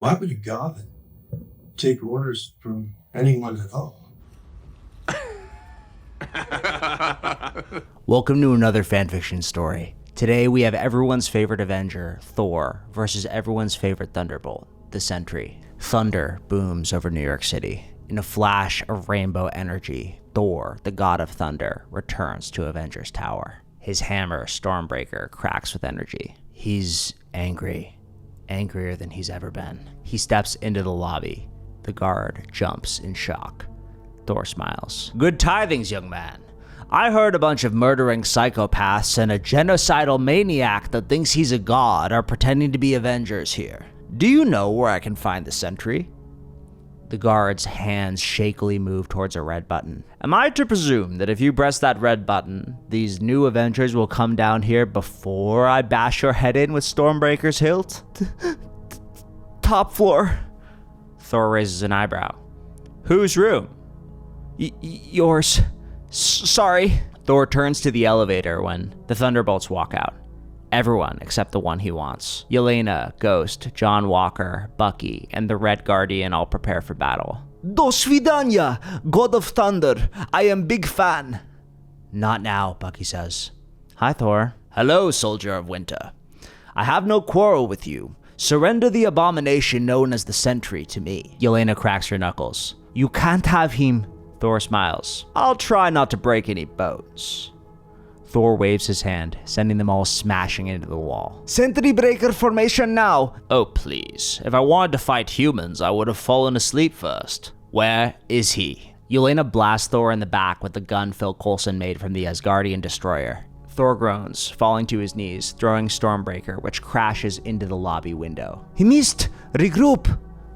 Why would a god take orders from anyone at all? Welcome to another fanfiction story. Today we have everyone's favorite Avenger, Thor, versus everyone's favorite Thunderbolt, the Sentry. Thunder booms over New York City. In a flash of rainbow energy, Thor, the god of thunder, returns to Avengers Tower. His hammer, Stormbreaker, cracks with energy. He's angry. Angrier than he's ever been. He steps into the lobby. The guard jumps in shock. Thor smiles. "Good tidings, young man. I heard a bunch of murdering psychopaths and a genocidal maniac that thinks he's a god are pretending to be Avengers here. Do you know where I can find the Sentry?" The guard's hands shakily move towards a red button. "Am I to presume that if you press that red button, these new Avengers will come down here before I bash your head in with Stormbreaker's hilt?" "Top floor." Thor raises an eyebrow. "Whose room?" Yours. Sorry." Thor turns to the elevator when the Thunderbolts walk out. Everyone except the one he wants. Yelena, Ghost, John Walker, Bucky, and the Red Guardian all prepare for battle. "Do svidanya, God of Thunder. I am big fan." "Not now," Bucky says. "Hi, Thor." "Hello, Soldier of Winter. I have no quarrel with you. Surrender the abomination known as the Sentry to me." Yelena cracks her knuckles. "You can't have him." Thor smiles. "I'll try not to break any bones." Thor waves his hand, sending them all smashing into the wall. "Sentry breaker formation now." "Oh, please. If I wanted to fight humans, I would have fallen asleep first. Where is he?" Yelena blasts Thor in the back with the gun Phil Coulson made from the Asgardian destroyer. Thor groans, falling to his knees, throwing Stormbreaker, which crashes into the lobby window. "He missed! Regroup!"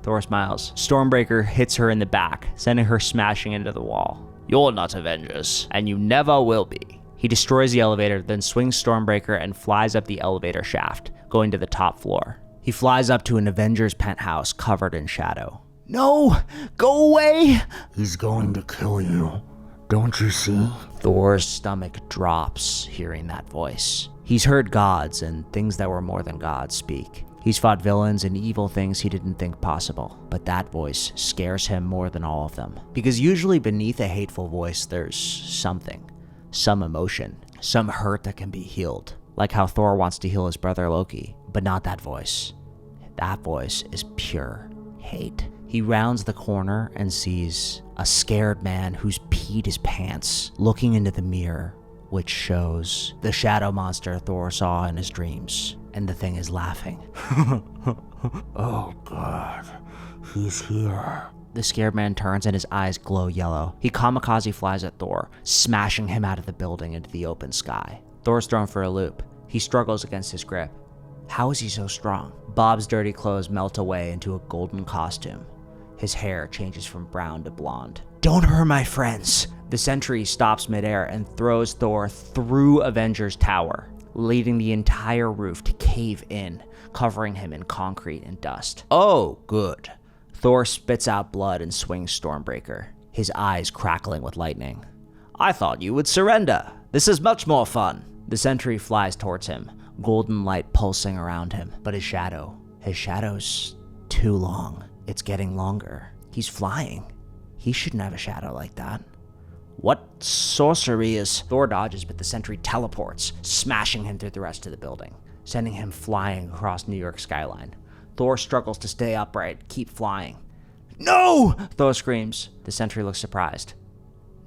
Thor smiles. Stormbreaker hits her in the back, sending her smashing into the wall. "You're not Avengers, and you never will be." He destroys the elevator, then swings Stormbreaker and flies up the elevator shaft, going to the top floor. He flies up to an Avengers penthouse covered in shadow. "No! Go away!" "He's going to kill you. Don't you see?" Thor's stomach drops hearing that voice. He's heard gods and things that were more than gods speak. He's fought villains and evil things he didn't think possible, but that voice scares him more than all of them. Because usually beneath a hateful voice, there's something, some emotion, some hurt that can be healed. Like how Thor wants to heal his brother Loki, but not that voice. That voice is pure hate. He rounds the corner and sees a scared man who's peed his pants, looking into the mirror, which shows the shadow monster Thor saw in his dreams. And the thing is laughing. "Oh God, he's here." The scared man turns and his eyes glow yellow. He kamikaze flies at Thor, smashing him out of the building into the open sky. Thor's thrown for a loop. He struggles against his grip. How is he so strong? Bob's dirty clothes melt away into a golden costume. His hair changes from brown to blonde. "Don't hurt my friends." The Sentry stops midair and throws Thor through Avengers Tower, leading the entire roof to cave in, covering him in concrete and dust. "Oh, good." Thor spits out blood and swings Stormbreaker, his eyes crackling with lightning. "I thought you would surrender. This is much more fun." The Sentry flies towards him, golden light pulsing around him, but his shadow's too long. It's getting longer. He's flying. He shouldn't have a shadow like that. "What sorcery is..." Thor dodges, but the Sentry teleports, smashing him through the rest of the building, sending him flying across New York skyline. Thor struggles to stay upright, keep flying. "No!" Thor screams. The Sentry looks surprised.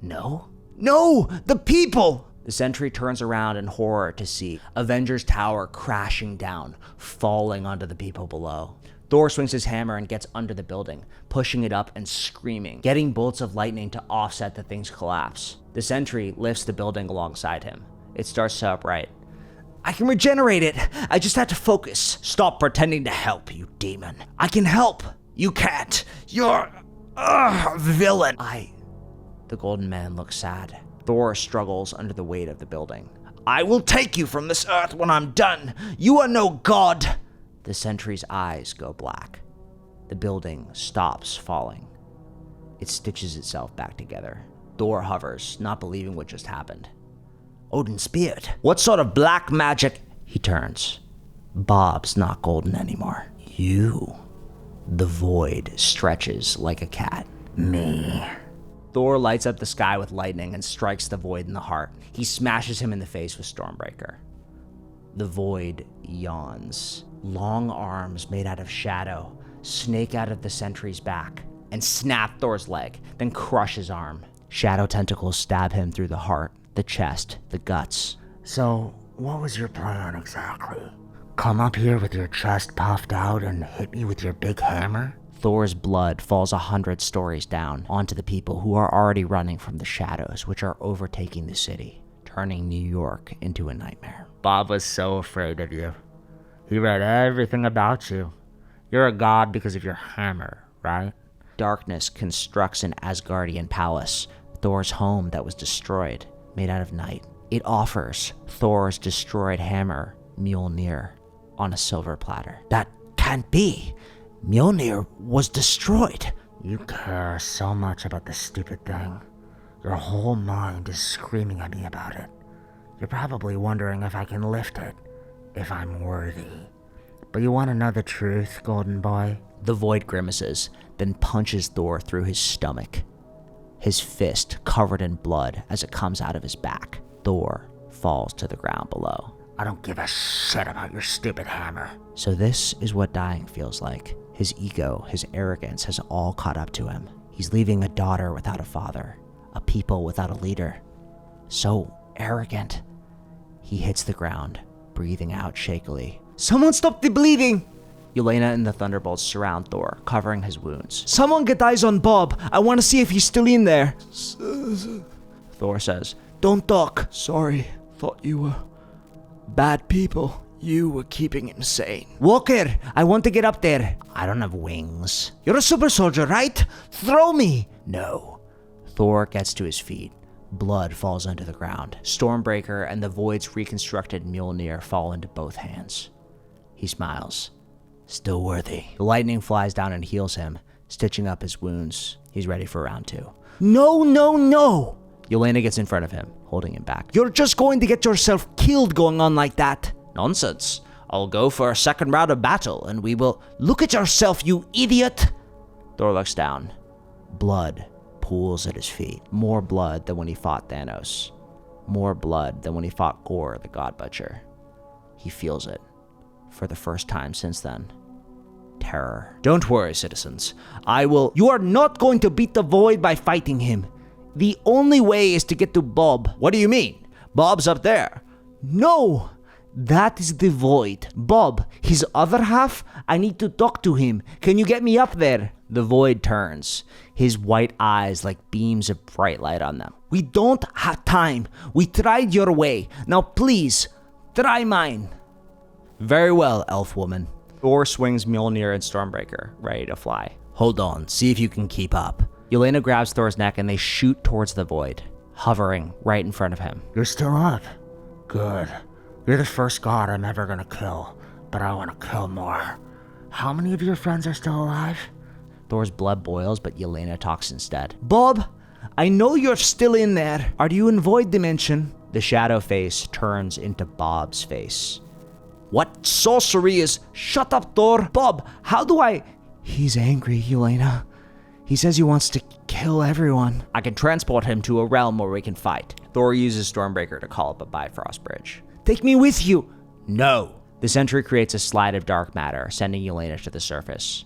"No? No! The people!" The Sentry turns around in horror to see Avengers Tower crashing down, falling onto the people below. Thor swings his hammer and gets under the building, pushing it up and screaming, getting bolts of lightning to offset the thing's collapse. The Sentry lifts the building alongside him. It starts to upright. "I can regenerate it. I just have to focus." "Stop pretending to help, you demon." "I can help." "You can't. You're a villain." The Golden Man looks sad. Thor struggles under the weight of the building. "I will take you from this earth when I'm done. You are no god." The Sentry's eyes go black. The building stops falling. It stitches itself back together. Thor hovers, not believing what just happened. Odin's beard. What sort of black magic? He turns. Bob's not golden anymore. You The void stretches like a cat. Me. Thor lights up the sky with lightning and strikes the void in the heart. He smashes him in the face with Stormbreaker. The void yawns. Long arms made out of shadow snake out of the Sentry's back and snap Thor's leg, then crush his arm. Shadow tentacles stab him through the heart, the chest, the guts. So, what was your plan exactly? Come up here with your chest puffed out and hit me with your big hammer? Thor's blood falls 100 stories down onto the people who are already running from the shadows, which are overtaking the city, turning New York into a nightmare. Bob was so afraid of you. He read everything about you. You're a god because of your hammer, right? Darkness constructs an Asgardian palace, Thor's home that was destroyed, made out of night. It offers Thor's destroyed hammer, Mjolnir, on a silver platter. That can't be. Mjolnir was destroyed. You care so much about this stupid thing. Your whole mind is screaming at me about it. You're probably wondering if I can lift it, if I'm worthy. But you want to know the truth, Golden Boy? The void grimaces, then punches Thor through his stomach. His fist covered in blood as it comes out of his back. Thor falls to the ground below. I don't give a shit about your stupid hammer. So this is what dying feels like. His ego, his arrogance has all caught up to him. He's leaving a daughter without a father, a people without a leader. So arrogant. He hits the ground, breathing out shakily. Someone stop the bleeding! Yelena and the Thunderbolts surround Thor, covering his wounds. Someone get eyes on Bob. I want to see if he's still in there. Thor says, don't talk. Sorry, thought you were bad people. You were keeping him sane. Walker, I want to get up there. I don't have wings. You're a super soldier, right? Throw me. No. Thor gets to his feet. Blood falls onto the ground. Stormbreaker and the Void's reconstructed Mjolnir fall into both hands. He smiles. Still worthy. The lightning flies down and heals him, stitching up his wounds. He's ready for round 2. No, no, no! Yelena gets in front of him, holding him back. You're just going to get yourself killed going on like that. Nonsense. I'll go for a second round of battle, and we will... Look at yourself, you idiot! Thor looks down. Blood pools at his feet. More blood than when he fought Thanos. More blood than when he fought Gore, the God Butcher. He feels it. For the first time since then. Terror. Don't worry, citizens. I will... You are not going to beat the Void by fighting him. The only way is to get to Bob. What do you mean? Bob's up there. No! That is the Void. Bob, his other half, I need to talk to him. Can you get me up there? The Void turns, his white eyes like beams of bright light on them. We don't have time. We tried your way. Now please, try mine. Very well, elf woman. Thor swings Mjolnir and Stormbreaker, ready to fly. Hold on, see if you can keep up. Yelena grabs Thor's neck and they shoot towards the Void, hovering right in front of him. You're still up. Good. You're the first god I'm ever gonna kill, but I wanna kill more. How many of your friends are still alive? Thor's blood boils, but Yelena talks instead. Bob, I know you're still in there. Are you in Void Dimension? The shadow face turns into Bob's face. What sorcery is... Shut up, Thor. Bob, how do I... He's angry, Yelena. He says he wants to kill everyone. I can transport him to a realm where we can fight. Thor uses Stormbreaker to call up a Bifrost bridge. Take me with you. No. The Sentry creates a slide of dark matter, sending Yelena to the surface.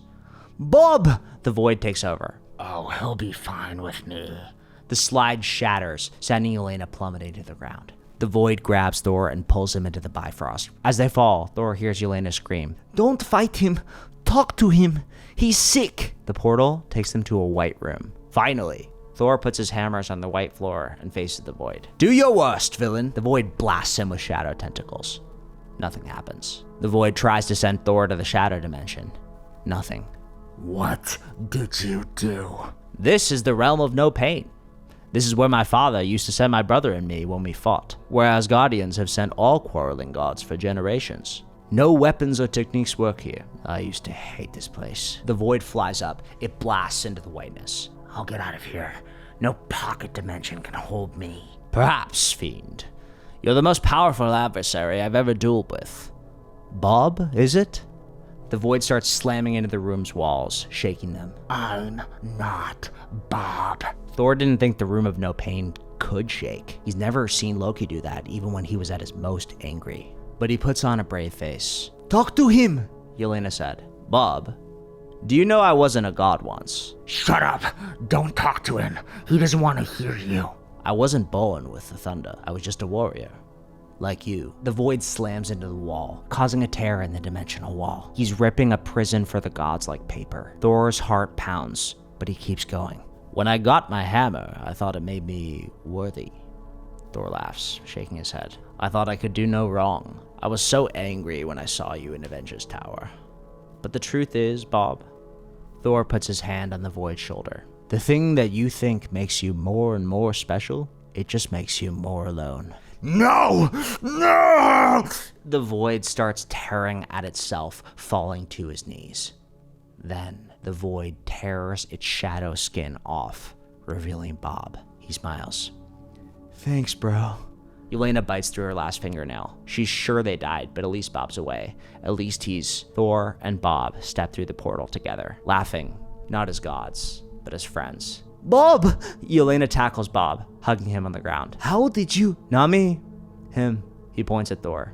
Bob! The Void takes over. Oh, he'll be fine with me. The slide shatters, sending Yelena plummeting to the ground. The Void grabs Thor and pulls him into the Bifrost. As they fall, Thor hears Yelena scream, Don't fight him! Talk to him! He's sick! The portal takes them to a white room. Finally, Thor puts his hammers on the white floor and faces the Void. Do your worst, villain! The Void blasts him with shadow tentacles. Nothing happens. The Void tries to send Thor to the shadow dimension. Nothing. What did you do? This is the realm of no pain. This is where my father used to send my brother and me when we fought, whereas Guardians have sent all quarreling gods for generations. No weapons or techniques work here. I used to hate this place. The Void flies up. It blasts into the whiteness. I'll get out of here. No pocket dimension can hold me. Perhaps, Fiend. You're the most powerful adversary I've ever dueled with. Bob, is it? The void starts slamming into the room's walls, shaking them. I'm not Bob. Thor didn't think the room of no pain could shake. He's never seen Loki do that, even when he was at his most angry. But he puts on a brave face. Talk to him, Yelena said. Bob, do you know I wasn't a god once? Shut up. Don't talk to him. He doesn't want to hear you. I wasn't born with the thunder. I was just a warrior. Like you. The void slams into the wall, causing a tear in the dimensional wall. He's ripping a prison for the gods like paper. Thor's heart pounds, but he keeps going. When I got my hammer, I thought it made me worthy. Thor laughs, shaking his head. I thought I could do no wrong. I was so angry when I saw you in Avengers Tower. But the truth is, Bob, Thor puts his hand on the void's shoulder. The thing that you think makes you more and more special, it just makes you more alone. No! No! The void starts tearing at itself, falling to his knees. Then the void tears its shadow skin off, revealing Bob. He smiles. Thanks, bro. Yelena bites through her last fingernail. She's sure they died, but at least Bob's away. At least Thor and Bob step through the portal together, laughing, not as gods, but as friends. Bob! Yelena tackles Bob, hugging him on the ground. How did you? Not me. Him. He points at Thor.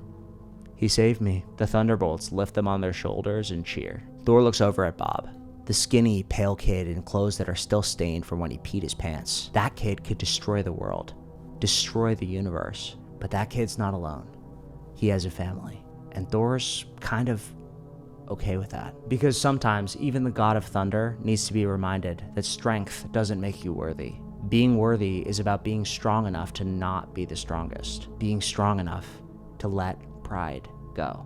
He saved me. The Thunderbolts lift them on their shoulders and cheer. Thor looks over at Bob, the skinny, pale kid in clothes that are still stained from when he peed his pants. That kid could destroy the world, destroy the universe. But that kid's not alone. He has a family. And Thor's kind of okay with that. Because sometimes even the god of thunder needs to be reminded that strength doesn't make you worthy. Being worthy is about being strong enough to not be the strongest. Being strong enough to let pride go.